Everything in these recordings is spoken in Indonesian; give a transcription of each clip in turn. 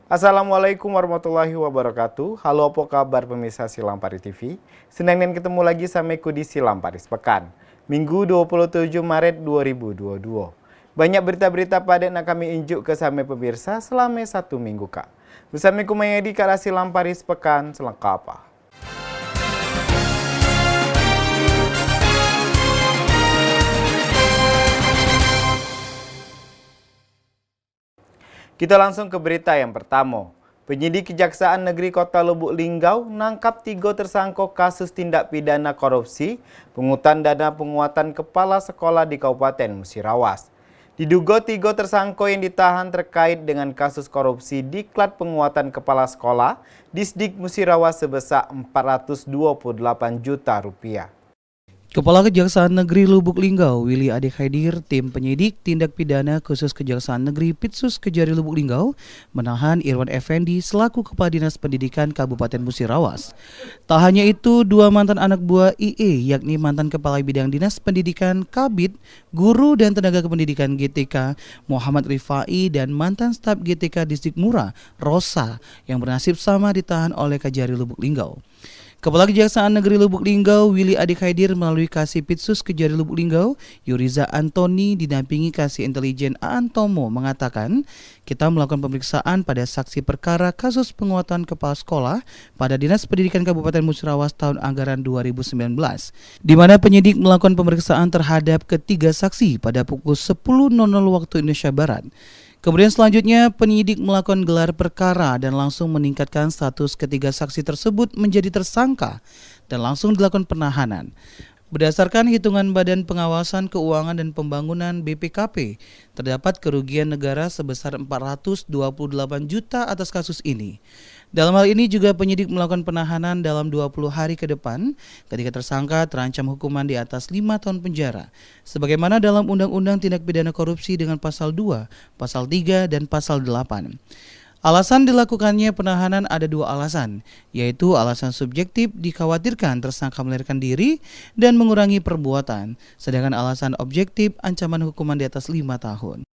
Assalamualaikum warahmatullahi wabarakatuh. Halo, apa kabar pemirsa Silang Paris TV? Senang dan ketemu lagi sama aku di Silang Paris Pekan, Minggu 27 Maret 2022. Banyak berita-berita padat nak kami injuk ke sama pemirsa selama satu minggu kak. Bersama aku Mayadi ke Silang Paris Pekan selengkap. Kita langsung ke berita yang pertama. Penyidik Kejaksaan Negeri Kota Lubuk Linggau nangkap 3 tersangka kasus tindak pidana korupsi, pungutan dana penguatan kepala sekolah di Kabupaten Musirawas. Diduga 3 tersangka yang ditahan terkait dengan kasus korupsi diklat penguatan kepala sekolah Disdik Musirawas sebesar 428 juta rupiah. Kepala Kejaksaan Negeri Lubuk Linggau, Willy Ade Khaidir, tim penyidik tindak pidana khusus Kejaksaan Negeri Pitsus Kejari Lubuk Linggau, menahan Irwan Effendi selaku Kepala Dinas Pendidikan Kabupaten Musirawas. Tak hanya itu, 2 mantan anak buah IE, yakni mantan Kepala Bidang Dinas Pendidikan Kabid, Guru dan Tenaga Kependidikan GTK, Muhammad Rifai, dan mantan staf GTK Distrik Mura, Rosa, yang bernasib sama ditahan oleh Kejari Lubuk Linggau. Kepala Kejaksaan Negeri Lubuk Linggau, Willy Ade Khaidir melalui Kasih Pitsus Kejari Lubuk Linggau, Yuriza Antoni didampingi Kasih Intelijen Aantomo mengatakan, kita melakukan pemeriksaan pada saksi perkara kasus penguatan kepala sekolah pada Dinas Pendidikan Kabupaten Musirawas tahun anggaran 2019, di mana penyidik melakukan pemeriksaan terhadap ketiga saksi pada pukul 10.00 waktu Indonesia Barat. Kemudian selanjutnya penyidik melakukan gelar perkara dan langsung meningkatkan status ketiga saksi tersebut menjadi tersangka dan langsung dilakukan penahanan. Berdasarkan hitungan Badan Pengawasan Keuangan dan Pembangunan BPKP, terdapat kerugian negara sebesar 428 juta atas kasus ini. Dalam hal ini juga penyidik melakukan penahanan dalam 20 hari ke depan ketika tersangka terancam hukuman di atas 5 tahun penjara, sebagaimana dalam Undang-Undang Tindak Pidana Korupsi dengan Pasal 2, Pasal 3, dan Pasal 8. Alasan dilakukannya penahanan ada 2 alasan, yaitu alasan subjektif dikhawatirkan tersangka melarikan diri dan mengurangi perbuatan, sedangkan alasan objektif ancaman hukuman di atas 5 tahun.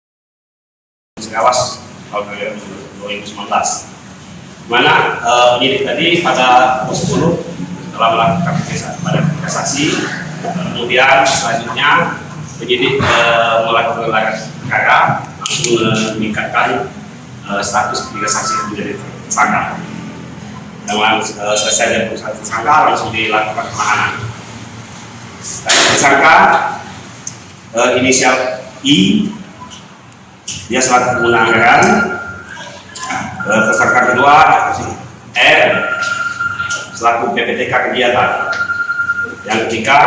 Musirawas tahun 2019, mana penyidik tadi pada pukul 10 telah melakukan pemeriksaan pada saksi, kemudian selanjutnya penyidik melakukan gelar perkara langsung meningkatkan status ketiga saksi yang menjadi tersangka. Dengan selesai dari pemeriksaan tersangka langsung dilakukan penahanan. Tersangka inisial I, dia selaku pengguna anggaran. Tersangka kedua R selaku PPTK kegiatan. Yang ketiga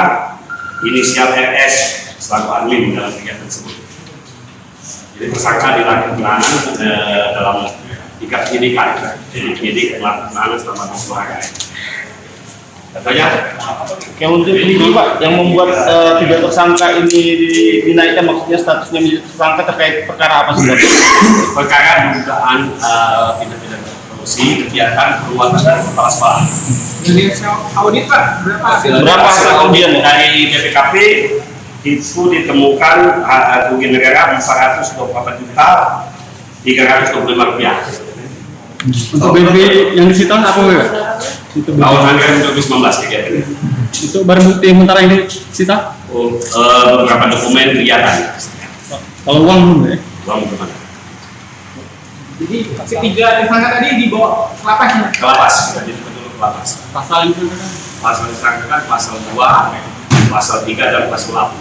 inisial RS selaku admin dalam kegiatan tersebut. Jadi tersangka dilakukan penahanan dalam 3 penyidikan. Jadi penyidik melakukan penahanan selama 20 hari. Contohnya, yang untuk ini Pak, yang membuat 3 tersangka ini dinaikkan, maksudnya statusnya menjadi tersangka terkait perkara apa sebenarnya? perkara dugaan tindak pidana korupsi kegiatan penguatan kepala sekolah. Audit Pak, berapa hasil audit Dari BPKP itu ditemukan kerugian negara 428 juta 325 rupiah. untuk BP yang disita apa Pak? Itu Tahun anggaran 2019 kegiatan. itu barang bukti sementara ini disita? Beberapa dokumen kegiatan. Kalau uang belum ya? Uang kemana? Jadi ketiga tersangka tadi dibawa ke lapas ya? Ke lapas, jadi betul ke lapas. Pasal itu kan? Pasal disangkakan pasal 2, pasal 3 dan pasal 8.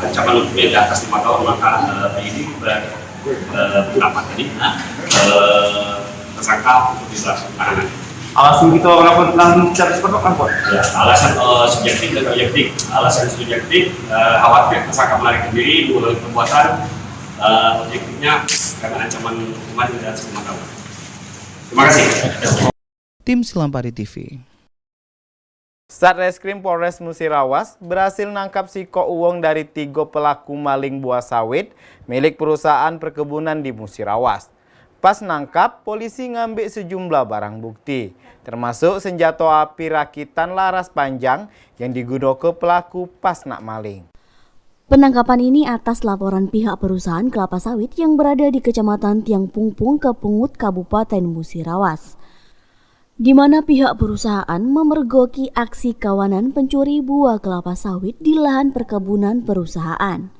Ancaman hukumnya di atas 5 tahun, maka ini pendapat tadi tersangka untuk dilakukan penahanan. Alasan kita melakukan secara seperti apa? Ya, alasan subjektif dan objektif. Alasan subjektif khawatir tersangka melarikan diri mengulangi perbuatan, objektifnya karena ancaman hukuman di atas 5 tahun. Terima kasih. Tim Silang Paris TV. Satreskrim Polres Musirawas berhasil nangkap siko uang dari 3 pelaku maling buah sawit milik perusahaan perkebunan di Musirawas. Pas nangkap, polisi ngambil sejumlah barang bukti, termasuk senjata api rakitan laras panjang yang digunakan pelaku pas nak maling. Penangkapan ini atas laporan pihak perusahaan kelapa sawit yang berada di Kecamatan Tiang Pungpung, Kepungut, Kabupaten Musirawas, di mana pihak perusahaan memergoki aksi kawanan pencuri buah kelapa sawit di lahan perkebunan perusahaan.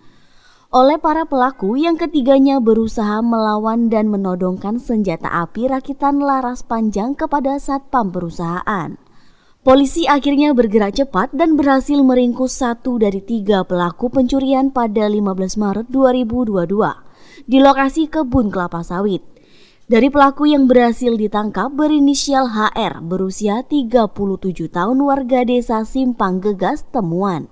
Oleh para pelaku yang ketiganya berusaha melawan dan menodongkan senjata api rakitan laras panjang kepada satpam perusahaan. Polisi akhirnya bergerak cepat dan berhasil meringkus 1 dari 3 pelaku pencurian pada 15 Maret 2022 di lokasi kebun kelapa sawit. Dari pelaku yang berhasil ditangkap berinisial HR berusia 37 tahun warga desa Simpang Gegas, Temuan.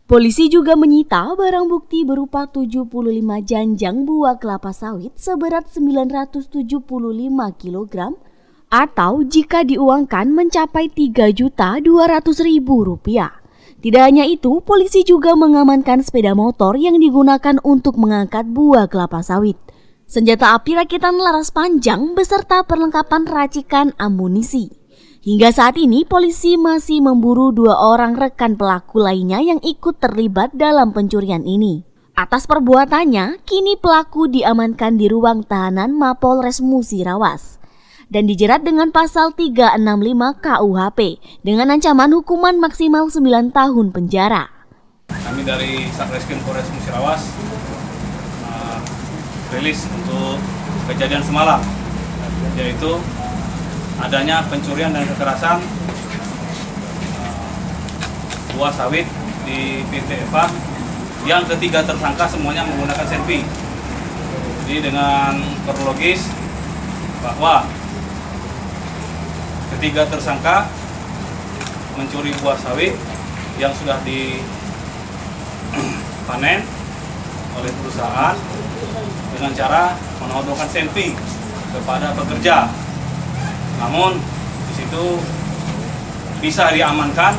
Polisi juga menyita barang bukti berupa 75 janjang buah kelapa sawit seberat 975 kg atau jika diuangkan mencapai Rp3.200.000. Tidak hanya itu, polisi juga mengamankan sepeda motor yang digunakan untuk mengangkat buah kelapa sawit, senjata api rakitan laras panjang beserta perlengkapan racikan amunisi. Hingga saat ini polisi masih memburu 2 orang rekan pelaku lainnya yang ikut terlibat dalam pencurian ini. Atas perbuatannya, kini pelaku diamankan di ruang tahanan Mapolres Musirawas dan dijerat dengan pasal 365 KUHP dengan ancaman hukuman maksimal 9 tahun penjara. Kami dari Satreskrim Polres Musirawas rilis untuk kejadian semalam, yaitu adanya pencurian dan kekerasan buah sawit di PT Eva yang ketiga tersangka semuanya menggunakan senpi. Jadi dengan kronologis bahwa ketiga tersangka mencuri buah sawit yang sudah dipanen oleh perusahaan dengan cara menodongkan senpi kepada pekerja. Namun di situ bisa diamankan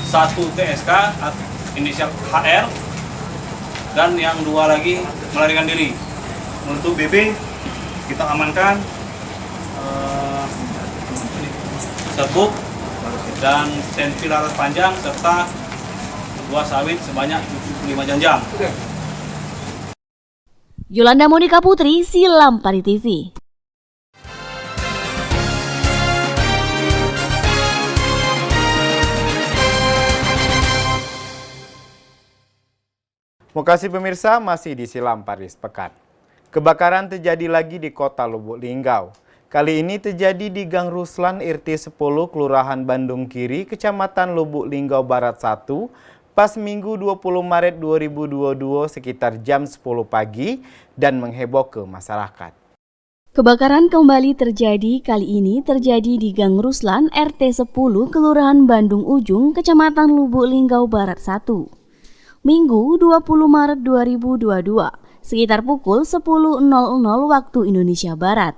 1 TSK inisial HR dan yang 2 lagi melarikan diri. Untuk BB kita amankan serbuk dan senpi laras panjang serta buah sawit sebanyak 75 janjang. Yolanda Monika Putri, Silam Pari TV. Terima kasih pemirsa, masih di Silam Paris Pekan. Kebakaran terjadi lagi di kota Lubuk Linggau. Kali ini terjadi di Gang Ruslan RT 10 Kelurahan Bandung Kiri, Kecamatan Lubuk Linggau Barat 1, pas Minggu 20 Maret 2022 sekitar jam 10 pagi dan mengheboh ke masyarakat. Kebakaran kembali terjadi, kali ini terjadi di Gang Ruslan RT 10 Kelurahan Bandung Ujung, Kecamatan Lubuk Linggau Barat 1. Minggu 20 Maret 2022 sekitar pukul 10.00 waktu Indonesia Barat.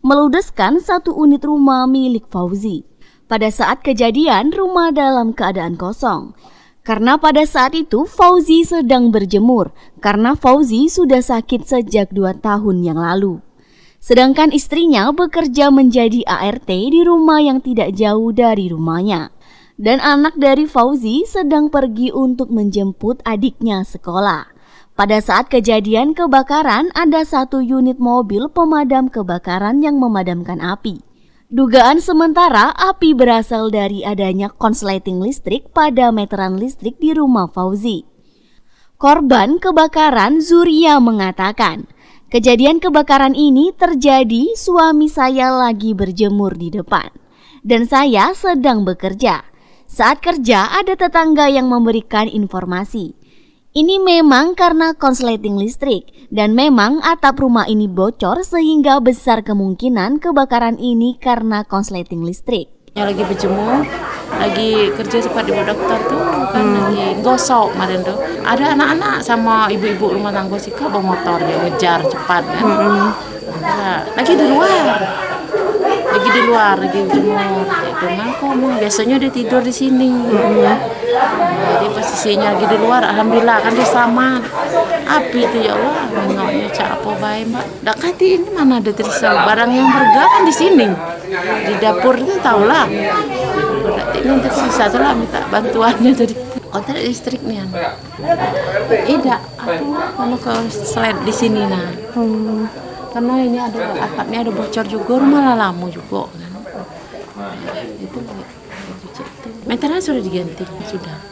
Meludeskan 1 unit rumah milik Fauzi. Pada saat kejadian, rumah dalam keadaan kosong. Karena pada saat itu Fauzi sedang berjemur, karena Fauzi sudah sakit sejak 2 tahun yang lalu. Sedangkan istrinya bekerja menjadi ART di rumah yang tidak jauh dari rumahnya. Dan anak dari Fauzi sedang pergi untuk menjemput adiknya sekolah. Pada saat kejadian kebakaran, ada 1 unit mobil pemadam kebakaran yang memadamkan api. Dugaan sementara api berasal dari adanya konsleting listrik pada meteran listrik di rumah Fauzi. Korban kebakaran Zuria mengatakan, kejadian kebakaran ini terjadi suami saya lagi berjemur di depan dan saya sedang bekerja. Saat kerja ada tetangga yang memberikan informasi. Ini memang karena konsleting listrik dan memang atap rumah ini bocor sehingga besar kemungkinan kebakaran ini karena konsleting listrik. Yang lagi berjemur, lagi kerja cepat di dokter tuh kan lagi gosok kemarin tuh. Ada anak-anak sama ibu-ibu rumah tangga sika bawa motor dia ngejar cepat kan. Lagi di luar, lagi berjemur. Itu ngomong biasanya dia tidur di sini. Jadi posisinya lagi di luar, alhamdulillah kan dia selamat. Api itu ya Allah, nengoknya cak apa baik mbak. Dak kati ini mana ada tersel barang yang berharga kan di sini. Di dapur itu tahulah. Berarti ini tersisa tuh lah minta bantuannya tadi. kontrak listriknya. Tidak, aku mau ke slide di sini nah. Karena ini ada atapnya ada bocor juga, rumah lama juga kan. Itu meteran sudah diganti,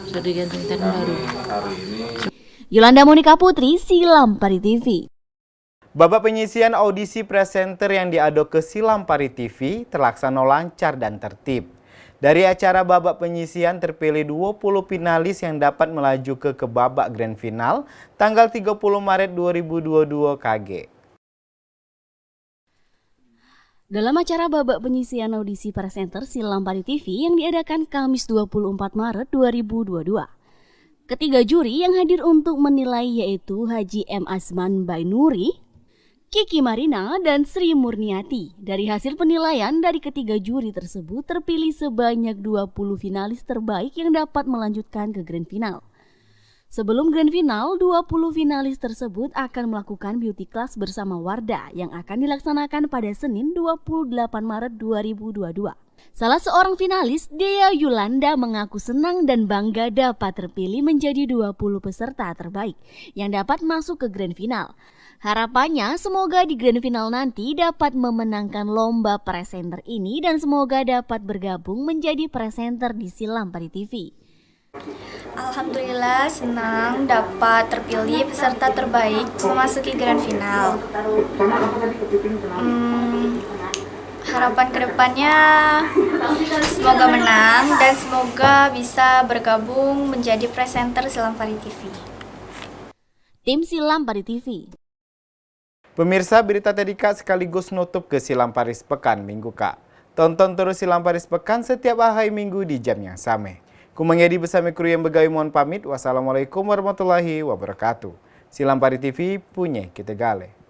sudah diganti meteran baru. Yolanda Monika Putri, Silampari TV. Babak penyisian audisi presenter yang diadu ke Silampari TV terlaksana lancar dan tertib. Dari acara babak penyisian terpilih 20 finalis yang dapat melaju ke babak grand final tanggal 30 Maret 2022 KG. Dalam acara babak penyisian audisi presenter Silampari TV yang diadakan Kamis 24 Maret 2022. Ketiga juri yang hadir untuk menilai yaitu Haji M. Asman Bainuri, Kiki Marina, dan Sri Murniati. Dari hasil penilaian dari ketiga juri tersebut terpilih sebanyak 20 finalis terbaik yang dapat melanjutkan ke grand final. Sebelum grand final, 20 finalis tersebut akan melakukan beauty class bersama Wardah yang akan dilaksanakan pada Senin 28 Maret 2022. Salah seorang finalis, Dea Yolanda, mengaku senang dan bangga dapat terpilih menjadi 20 peserta terbaik yang dapat masuk ke grand final. Harapannya semoga di grand final nanti dapat memenangkan lomba presenter ini dan semoga dapat bergabung menjadi presenter di Silampari TV. Alhamdulillah senang dapat terpilih peserta terbaik memasuki grand final. Harapan kedepannya semoga menang dan semoga bisa bergabung menjadi presenter Silampari TV. Tim Silampari TV. Pemirsa, berita tadi Kak sekaligus nutup ke Silampari Sepekan Minggu Kak. Tonton terus Silampari Sepekan setiap hari Minggu di jam yang sama. Kumangedi bersama kru yang begawi mohon pamit. Wassalamualaikum warahmatullahi wabarakatuh. Silampari TV punya kita gale.